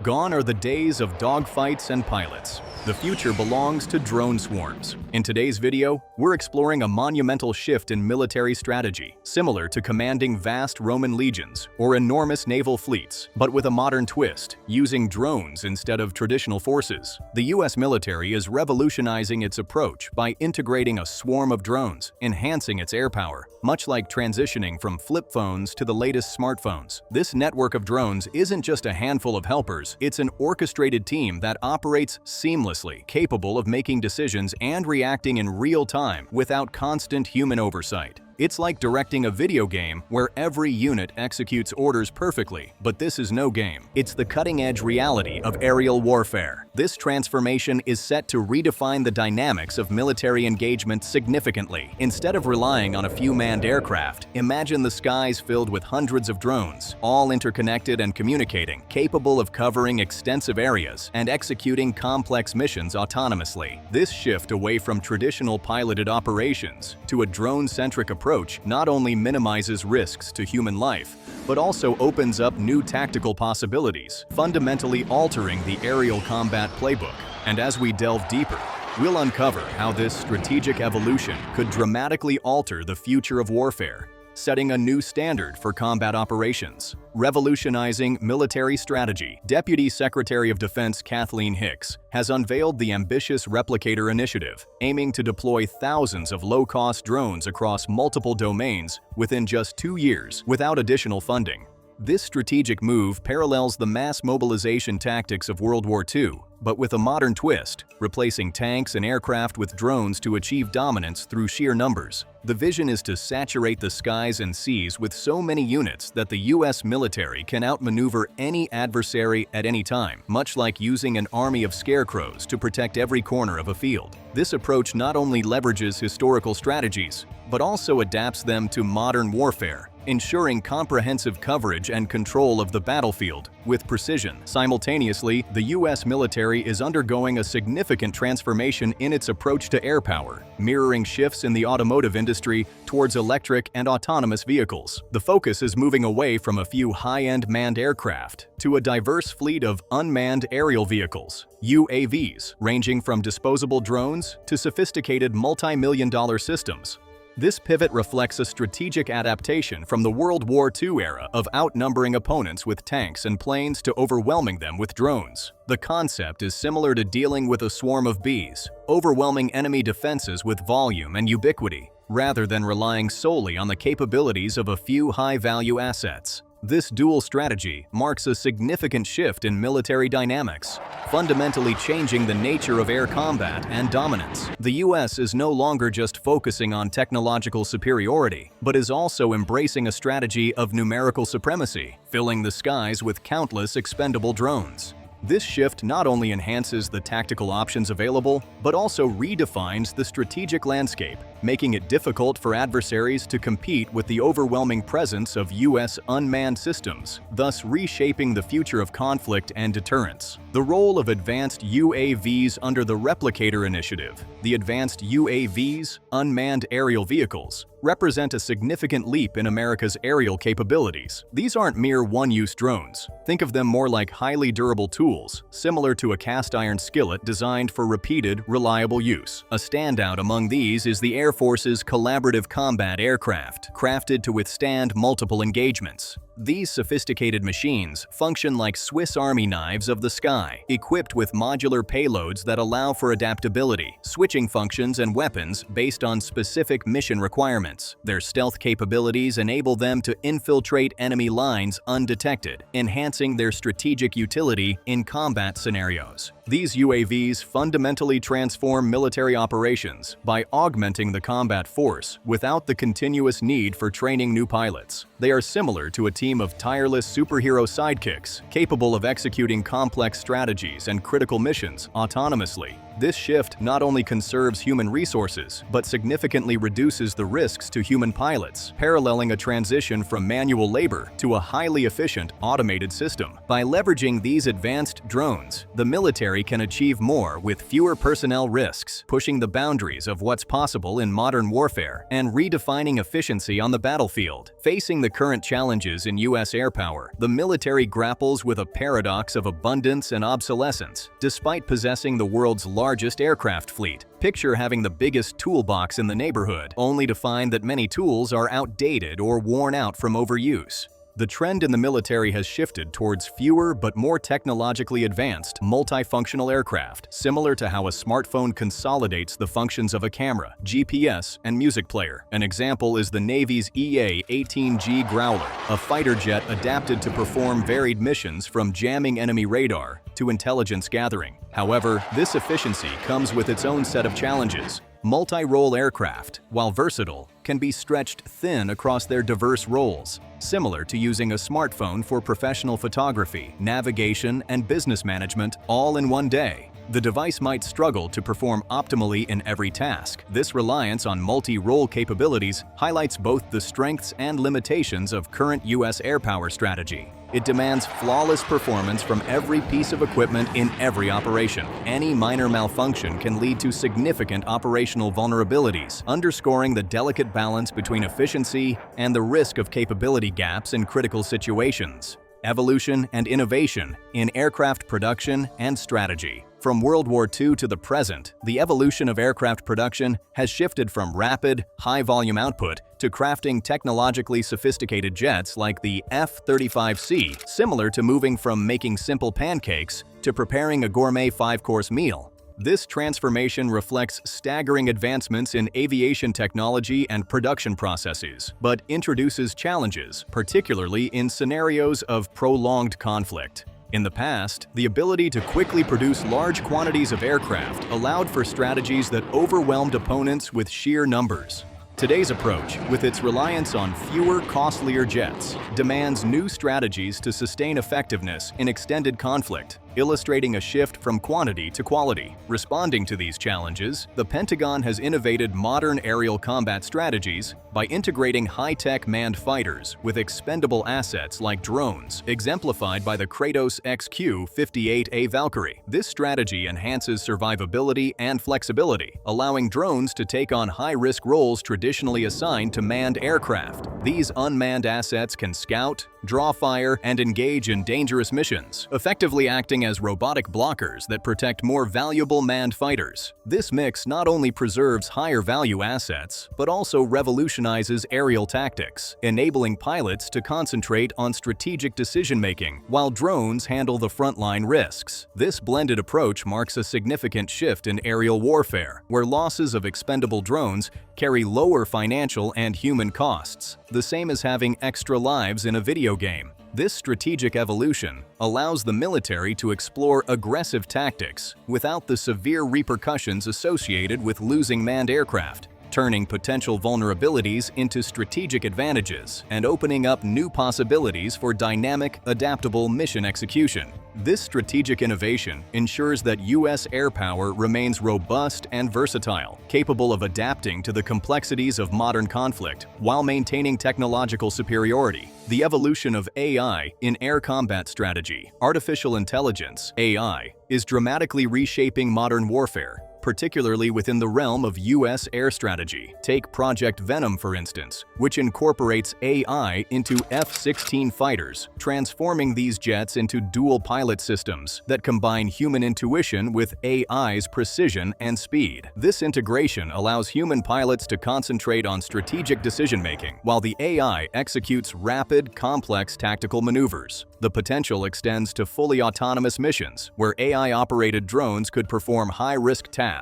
Gone are the days of dogfights and pilots. The future belongs to drone swarms. In today's video, we're exploring a monumental shift in military strategy, similar to commanding vast Roman legions or enormous naval fleets, but with a modern twist, using drones instead of traditional forces. The US military is revolutionizing its approach by integrating a swarm of drones, enhancing its air power, much like transitioning from flip phones to the latest smartphones. This network of drones isn't just a handful of helpers, it's an orchestrated team that operates seamlessly, capable of making decisions and reacting in real time without constant human oversight. It's like directing a video game where every unit executes orders perfectly, but this is no game. It's the cutting-edge reality of aerial warfare. This transformation is set to redefine the dynamics of military engagement significantly. Instead of relying on a few manned aircraft, imagine the skies filled with hundreds of drones, all interconnected and communicating, capable of covering extensive areas and executing complex missions autonomously. This shift away from traditional piloted operations to a drone-centric approach not only minimizes risks to human life, but also opens up new tactical possibilities, fundamentally altering the aerial combat playbook. And as we delve deeper, we'll uncover how this strategic evolution could dramatically alter the future of warfare, setting a new standard for combat operations. Revolutionizing military strategy, Deputy Secretary of Defense Kathleen Hicks has unveiled the ambitious Replicator Initiative, aiming to deploy thousands of low-cost drones across multiple domains within just 2 years without additional funding. This strategic move parallels the mass mobilization tactics of World War II, but with a modern twist, replacing tanks and aircraft with drones to achieve dominance through sheer numbers. The vision is to saturate the skies and seas with so many units that the US military can outmaneuver any adversary at any time, much like using an army of scarecrows to protect every corner of a field. This approach not only leverages historical strategies, but also adapts them to modern warfare, ensuring comprehensive coverage and control of the battlefield with precision. Simultaneously, the US military is undergoing a significant transformation in its approach to air power, mirroring shifts in the automotive industry towards electric and autonomous vehicles. The focus is moving away from a few high-end manned aircraft to a diverse fleet of unmanned aerial vehicles, UAVs, ranging from disposable drones to sophisticated multi-million-dollar systems. This pivot reflects a strategic adaptation from the World War II era of outnumbering opponents with tanks and planes to overwhelming them with drones. The concept is similar to dealing with a swarm of bees, overwhelming enemy defenses with volume and ubiquity, rather than relying solely on the capabilities of a few high-value assets. This dual strategy marks a significant shift in military dynamics, fundamentally changing the nature of air combat and dominance. The US is no longer just focusing on technological superiority, but is also embracing a strategy of numerical supremacy, filling the skies with countless expendable drones. This shift not only enhances the tactical options available, but also redefines the strategic landscape, making it difficult for adversaries to compete with the overwhelming presence of US unmanned systems, thus reshaping the future of conflict and deterrence. The role of advanced UAVs under the Replicator Initiative, the Advanced UAVs, Unmanned Aerial Vehicles, represent a significant leap in America's aerial capabilities. These aren't mere one-use drones. Think of them more like highly durable tools, similar to a cast-iron skillet designed for repeated, reliable use. A standout among these is the Air Force's Collaborative Combat Aircraft, crafted to withstand multiple engagements. These sophisticated machines function like Swiss Army knives of the sky, equipped with modular payloads that allow for adaptability, switching functions and weapons based on specific mission requirements. Their stealth capabilities enable them to infiltrate enemy lines undetected, enhancing their strategic utility in combat scenarios. These UAVs fundamentally transform military operations by augmenting the combat force without the continuous need for training new pilots. They are similar to a team of tireless superhero sidekicks, capable of executing complex strategies and critical missions autonomously. This shift not only conserves human resources, but significantly reduces the risks to human pilots, paralleling a transition from manual labor to a highly efficient, automated system. By leveraging these advanced drones, the military can achieve more with fewer personnel risks, pushing the boundaries of what's possible in modern warfare and redefining efficiency on the battlefield. Facing the current challenges in U.S. air power, the military grapples with a paradox of abundance and obsolescence. Despite possessing the world's largest aircraft fleet, picture having the biggest toolbox in the neighborhood, only to find that many tools are outdated or worn out from overuse. The trend in the military has shifted towards fewer but more technologically advanced, multifunctional aircraft, similar to how a smartphone consolidates the functions of a camera, GPS, and music player. An example is the Navy's EA-18G Growler, a fighter jet adapted to perform varied missions from jamming enemy radar to intelligence gathering. However, this efficiency comes with its own set of challenges. Multi-role aircraft, while versatile, can be stretched thin across their diverse roles, similar to using a smartphone for professional photography, navigation, and business management all in one day. The device might struggle to perform optimally in every task. This reliance on multi-role capabilities highlights both the strengths and limitations of current U.S. air power strategy. It demands flawless performance from every piece of equipment in every operation. Any minor malfunction can lead to significant operational vulnerabilities, underscoring the delicate balance between efficiency and the risk of capability gaps in critical situations. Evolution and innovation in aircraft production and strategy. From World War II to the present, the evolution of aircraft production has shifted from rapid, high-volume output to crafting technologically sophisticated jets like the F-35C, similar to moving from making simple pancakes to preparing a gourmet 5-course meal. This transformation reflects staggering advancements in aviation technology and production processes, but introduces challenges, particularly in scenarios of prolonged conflict. In the past, the ability to quickly produce large quantities of aircraft allowed for strategies that overwhelmed opponents with sheer numbers. Today's approach, with its reliance on fewer, costlier jets, demands new strategies to sustain effectiveness in extended conflict, illustrating a shift from quantity to quality. Responding to these challenges, the Pentagon has innovated modern aerial combat strategies by integrating high-tech manned fighters with expendable assets like drones, exemplified by the Kratos XQ-58A Valkyrie. This strategy enhances survivability and flexibility, allowing drones to take on high-risk roles traditionally assigned to manned aircraft. These unmanned assets can scout, draw fire, and engage in dangerous missions, effectively acting as robotic blockers that protect more valuable manned fighters. This mix not only preserves higher-value assets, but also revolutionizes aerial tactics, enabling pilots to concentrate on strategic decision-making while drones handle the frontline risks. This blended approach marks a significant shift in aerial warfare, where losses of expendable drones carry lower financial and human costs, the same as having extra lives in a video game. This strategic evolution allows the military to explore aggressive tactics without the severe repercussions associated with losing manned aircraft, turning potential vulnerabilities into strategic advantages and opening up new possibilities for dynamic, adaptable mission execution. This strategic innovation ensures that U.S. air power remains robust and versatile, capable of adapting to the complexities of modern conflict while maintaining technological superiority. The evolution of AI in air combat strategy, artificial intelligence, AI, is dramatically reshaping modern warfare, particularly within the realm of U.S. air strategy. Take Project Venom, for instance, which incorporates AI into F-16 fighters, transforming these jets into dual-pilot systems that combine human intuition with AI's precision and speed. This integration allows human pilots to concentrate on strategic decision-making, while the AI executes rapid, complex tactical maneuvers. The potential extends to fully autonomous missions, where AI-operated drones could perform high-risk tasks,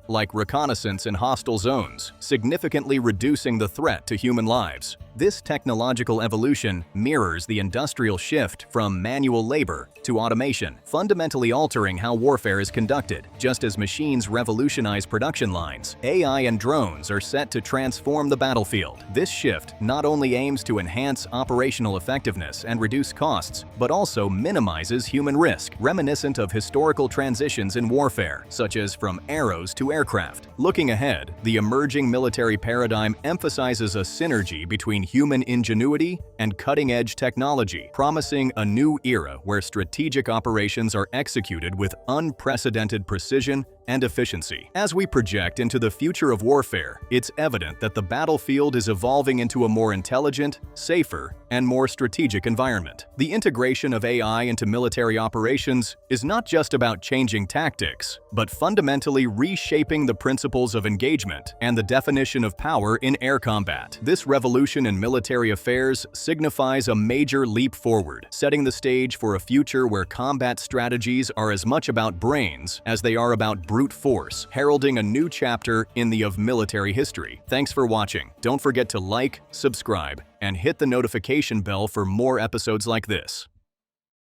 like reconnaissance in hostile zones, significantly reducing the threat to human lives. This technological evolution mirrors the industrial shift from manual labor to automation, fundamentally altering how warfare is conducted. Just as machines revolutionize production lines, AI and drones are set to transform the battlefield. This shift not only aims to enhance operational effectiveness and reduce costs, but also minimizes human risk, reminiscent of historical transitions in warfare, such as from arrows to aircraft. Looking ahead, the emerging military paradigm emphasizes a synergy between human ingenuity and cutting-edge technology, promising a new era where strategic operations are executed with unprecedented precision and efficiency. As we project into the future of warfare, it's evident that the battlefield is evolving into a more intelligent, safer, and more strategic environment. The integration of AI into military operations is not just about changing tactics, but fundamentally reshaping the principles of engagement and the definition of power in air combat. This revolution in military affairs signifies a major leap forward, setting the stage for a future where combat strategies are as much about brains as they are about brute force, heralding a new chapter in the military history. Thanks for watching. Don't forget to like, subscribe, and hit the notification bell for more episodes like this.